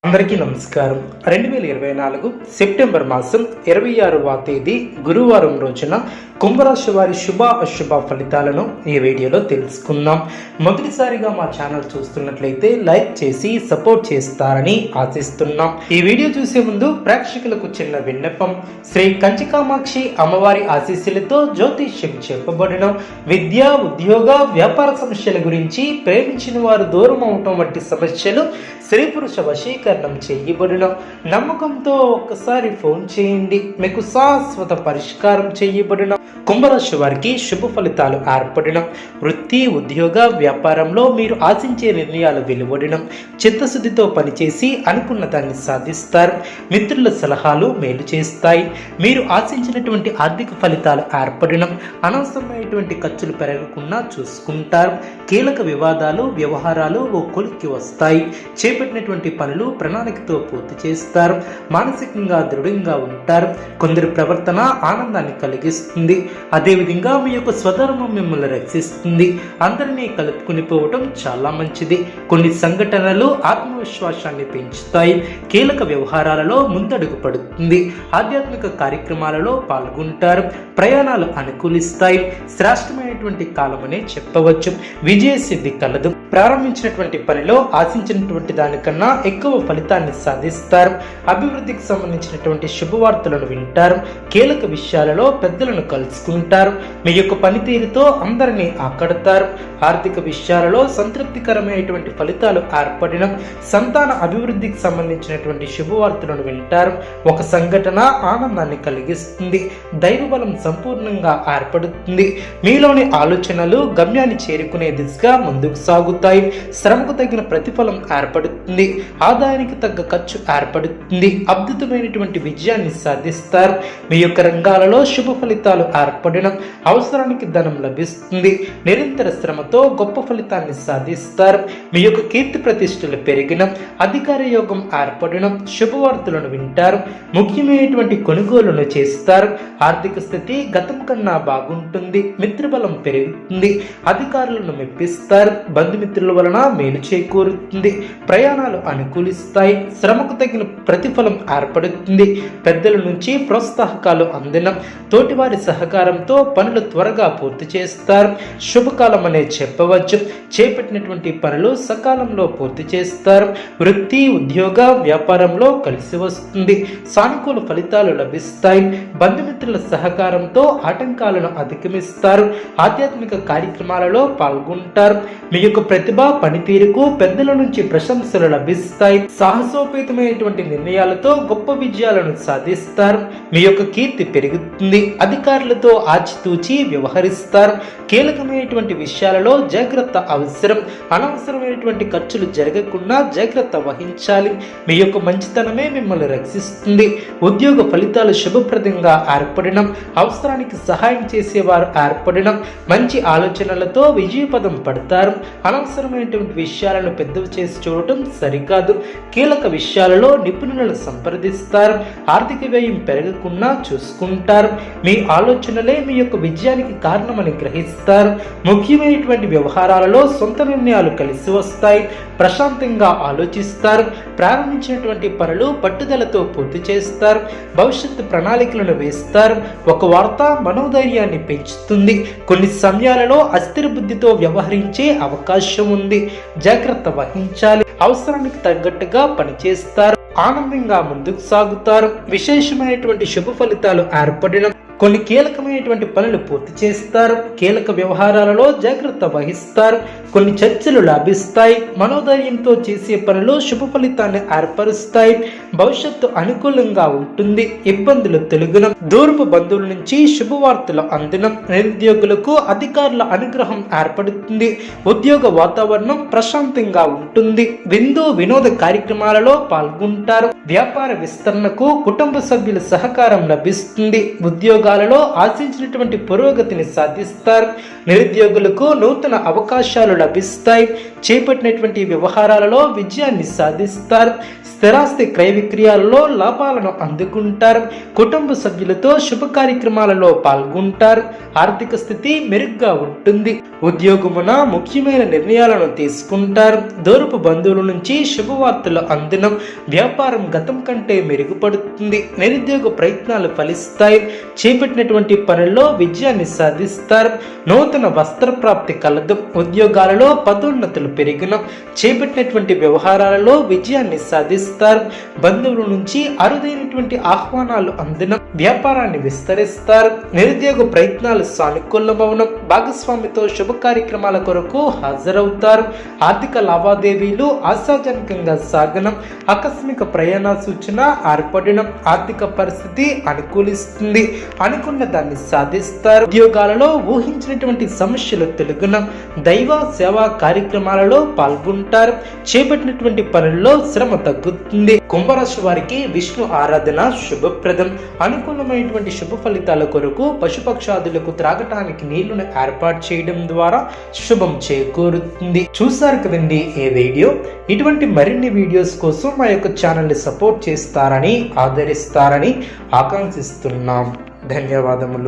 అందరికీ నమస్కారం. 2024 సెప్టెంబర్ మాసం 26వ తేదీ గురువారం రోజున కుంభరాశి వారి శుభ అశుభ ఫలితాలను ఈ వీడియోలో తెలుసుకుందాం. మొదటిసారిగా మా ఛానల్ చూస్తున్నట్లయితే లైక్ చేసి సపోర్ట్ చేస్తారని ఆశిస్తున్నాం. ఈ వీడియో చూసే ముందు ప్రేక్షకులకు చిన్న విన్నపం. శ్రీ కంచికామాక్షి అమ్మవారి ఆశీస్సులతో జ్యోతిష్యం చెప్పబడిన విద్య, ఉద్యోగ, వ్యాపార సమస్యల గురించి, ప్రేమించిన వారు దూరం అవటం వంటి సమస్యలు, స్త్రీ పురుష వశీకరణం చేయబడిన నమ్మకంతో ఒక్కసారి ఫోన్ చేయండి, మీకు శాశ్వత పరిష్కారం చేయబడిన. కుంభరాశి వారికి శుభ ఫలితాలు ఏర్పడిన వృత్తి, ఉద్యోగ, వ్యాపారంలో మీరు ఆశించే నిర్ణయాలు వెలువడిన చిత్తశుద్ధితో పనిచేసి అనుకున్న దాన్ని సాధిస్తారు. మిత్రుల సలహాలు మేలు చేస్తాయి. మీరు ఆశించినటువంటి ఆర్థిక ఫలితాలు ఏర్పడిన అనవసరమైనటువంటి ఖర్చులు పెరగకుండా చూసుకుంటారు. కీలక వివాదాలు, వ్యవహారాలు ఓ కొలిక్కి వస్తాయి. చేపట్టినటువంటి పనులు ప్రణాళికతో పూర్తి చేస్తారు. మానసికంగా దృఢంగా ఉంటారు. కొందరి ప్రవర్తన ఆనందాన్ని కలిగిస్తుంది. అదేవిధంగా మీ యొక్క స్వధర్మం మిమ్మల్ని రక్షిస్తుంది. అందరినీ కలుపుకుని పోవటం చాలా మంచిది. కొన్ని సంఘటనలు ఆత్మవిశ్వాసాన్ని పెంచుతాయి. కీలక వ్యవహారాలలో ముందడుగు పడుతుంది. ఆధ్యాత్మిక కార్యక్రమాలలో పాల్గొంటారు. ప్రయాణాలు అనుకూలిస్తాయి. శ్రేష్టమైనటువంటి కాలమనే చెప్పవచ్చు. విజయ సిద్ధి కలదు. ప్రారంభించినటువంటి పనిలో ఆశించినటువంటి దానికన్నా ఎక్కువ ఫలితాన్ని సాధిస్తారు. అభివృద్ధికి సంబంధించినటువంటి శుభవార్తలను వింటారు. కీలక విషయాలలో పెద్దలను కలుసుకుంటారు. మీ యొక్క పనితీరుతో అందరినీ ఆకడతారు. ఆర్థిక విషయాలలో సంతృప్తికరమైనటువంటి ఫలితాలు ఏర్పడిన సంతాన అభివృద్ధికి సంబంధించినటువంటి శుభవార్తలను వింటారు. ఒక సంఘటన ఆనందాన్ని కలిగిస్తుంది. దైవబలం సంపూర్ణంగా ఏర్పడుతుంది. మీలోని ఆలోచనలు గమ్యాన్ని చేరుకునే దిశగా ముందుకు సాగుతాయి. శ్రమకు తగిన ప్రతిఫలం ఏర్పడుతుంది. ఆదాయానికి తగ్గ ఖర్చు ఏర్పడుతుంది. అద్భుతమైనటువంటి విజయాన్ని సాధిస్తారు. మీ యొక్క రంగాలలో శుభ ఫలితాలు ఏర్పడిన అవసరానికి ధనం లభిస్తుంది. నిరంతర శ్రమతో గొప్ప ఫలితాన్ని సాధిస్తారు. మీ యొక్క కీర్తి ప్రతిష్టలు పెరిగిన అధికార యోగం ఏర్పడిన శుభవార్తలను వింటారు. ముఖ్యమైనటువంటి కొనుగోలును చేస్తారు. ఆర్థిక స్థితి గతం కన్నా బాగుంటుంది. మిత్రబలం పెరుగుతుంది. అధికారులను మెప్పిస్తారు. బంధుమిత్రుల వలన మేలు చేకూరుతుంది. ప్రయాణాలు అనుకూలిస్తాయి. శ్రమకు తగిన ప్రతిఫలం ఏర్పడుతుంది. పెద్దల నుంచి ప్రోత్సాహకాలు అందిన తోటివారి సహకారంతో పనులు త్వరగా పూర్తి చేస్తారు. శుభకాలం అనే చెప్పవచ్చు. చేపట్టినటువంటి పనులు సకాలంలో పూర్తి చేస్తారు. వృత్తి, ఉద్యోగ, వ్యాపారంలో కలిసి వస్తుంది. సానుకూల ఫలితాలు లభిస్తాయి. బంధుమిత్రుల సహకారంతో ఆటంకాలను అధిగమిస్తారు. ఆధ్యాత్మిక కార్యక్రమాలలో పాల్గొంటారు. మీ యొక్క ప్రతిభ, పనితీరుకు పెద్దల నుంచి ప్రశంసలు లభిస్తాయి. సాహసోపేతమైనటువంటి నిర్ణయాలతో గొప్ప విజయాలను సాధిస్తారు. మీ యొక్క కీర్తి పెరుగుతుంది. అధికారులతో ఆచితూచి వ్యవహరిస్తారు. కీలకమైనటువంటి విషయాలలో జాగ్రత్త అవసరం. అనవసరమైనటువంటి ఖర్చులు జరగకుండా జాగ్రత్త వహించాలి. మీ యొక్క మంచితనమే మిమ్మల్ని రక్షిస్తుంది. ఉద్యోగ ఫలితాలు శుభప్రదంగా ఏర్పడిన అవసరానికి సహాయం చేసేవారు ఏర్పడిన మంచి ఆలోచనలతో విజయపదం పడతారు. అనవసరమైనటువంటి విషయాలను పెద్దవి చేసి చూడటం సరికాదు. కీలక విషయాలలో నిపుణులను సంప్రదిస్తారు. ఆర్థిక వ్యయం పెరగకుండా చూసుకుంటారు. మీ ఆలోచనలే మీ యొక్క విజయానికి కారణమని గ్రహిస్తారు. ముఖ్యమైనటువంటి వ్యవహారాలలో సొంత నిర్ణయాలు కలిసి వస్తాయి. ప్రశాంతంగా ఆలోచిస్తారు. ప్రారంభించినటువంటి పనులు పట్టుదలతో పూర్తి చేస్తారు. భవిష్యత్తు ప్రణాళికలను వేస్తారు. ఒక వార్త మనోధైర్యాన్ని పెంచుతుంది. కొన్ని సమయాలలో అస్థిర బుద్ధితో వ్యవహరించే అవకాశం ఉంది. జాగ్రత్త వహించాలి. అవసరానికి తగ్గట్టుగా పనిచేస్తారు. ఆనందంగా ముందుకు సాగుతారు. విశేషమైనటువంటి శుభ ఫలితాలు ఏర్పడిన కొన్ని కీలకమైనటువంటి పనులు పూర్తి చేస్తారు. కీలక వ్యవహారాలలో జాగ్రత్త వహిస్తారు. కొన్ని చర్చలు లాభిస్తాయి. మనోధైర్యంతో చేసే పనులు శుభ ఫలితాన్ని ఏర్పరుస్తాయి. భవిష్యత్తు అనుకూలంగా ఉంటుంది. ఇబ్బందులు తొలగిన దూరపు బంధువుల నుంచి శుభవార్తలు అందిన నిరుద్యోగులకు అధికారుల అనుగ్రహం ఏర్పడుతుంది. ఉద్యోగ వాతావరణం ప్రశాంతంగా ఉంటుంది. విందు వినోద కార్యక్రమాలలో పాల్గొంటారు. వ్యాపార విస్తరణకు కుటుంబ సభ్యుల సహకారం లభిస్తుంది. ఉద్యోగాలలో ఆశించినటువంటి పురోగతిని సాధిస్తారు. నిరుద్యోగులకు నూతన అవకాశాలు లభిస్తాయి. చేపట్టినటువంటి వ్యవహారాలలో విజయాన్ని సాధిస్తారు. స్థిరాస్తి క్రయ విక్రయాలలో లాభాలను అందుకుంటారు. కుటుంబ సభ్యులతో శుభ కార్యక్రమాలలో పాల్గొంటారు. ఆర్థిక స్థితి మెరుగ్గా ఉంటుంది. ఉద్యోగమున ముఖ్యమైన నిర్ణయాలను తీసుకుంటారు. దూరపు బంధువుల నుంచి శుభవార్తలు అందడం, వ్యాపారం గతం కంటే మెరుగుపడుతుంది. నిరుద్యోగ ప్రయత్నాలు ఫలిస్తాయి. చేపట్టినటువంటి పనుల్లో విజయాన్ని సాధిస్తారు. నూతన వస్త్ర ప్రాప్తి కలదు. ఉద్యోగాలలో పదోన్నతులు పెరిగిన, చేపట్టినటువంటి వ్యవహారాలలో విజయాన్ని సాధిస్తారు. బంధువుల నుంచి అరుదైనటువంటి ఆహ్వానాలు అందడం, వ్యాపారాన్ని విస్తరిస్తారు. నిరుద్యోగ ప్రయత్నాలు సానుకూలమవడం, భాగస్వామితో శుభ కార్యక్రమాల కొరకు హాజరవుతారు. ఆర్థిక లావాదేవీలు ఆశాజనకంగా సాగడం, ఆకస్మిక ప్రయాణ సూచన ఏర్పడడం, ఆర్థిక పరిస్థితి అనుకూలిస్తుంది. అనుకున్న దాన్ని సాధిస్తారు. ఉద్యోగాలలో ఊహించినటువంటి సమస్యలు తొలగడం, దైవ సేవా కార్యక్రమాలలో పాల్గొంటారు. చేపట్టినటువంటి పనుల్లో శ్రమ తగ్గుతుంది. కుంభరాశి వారికి విష్ణు ఆరాధన శుభప్రదం. అనుకూలమైనటువంటి శుభ ఫలితాల కొరకు పశుపక్షాదులకు త్రాగటానికి నీళ్లను ఏర్పాటు చేయడం ద్వారా శుభం చేకూరుతుంది. చూసారు కదండి ఈ వీడియో. ఇటువంటి మరిన్ని వీడియోస్ కోసం మా యొక్క ఛానల్ని సపోర్ట్ చేస్తారని, ఆదరిస్తారని ఆకాంక్షిస్తున్నాం. ధన్యవాదములు.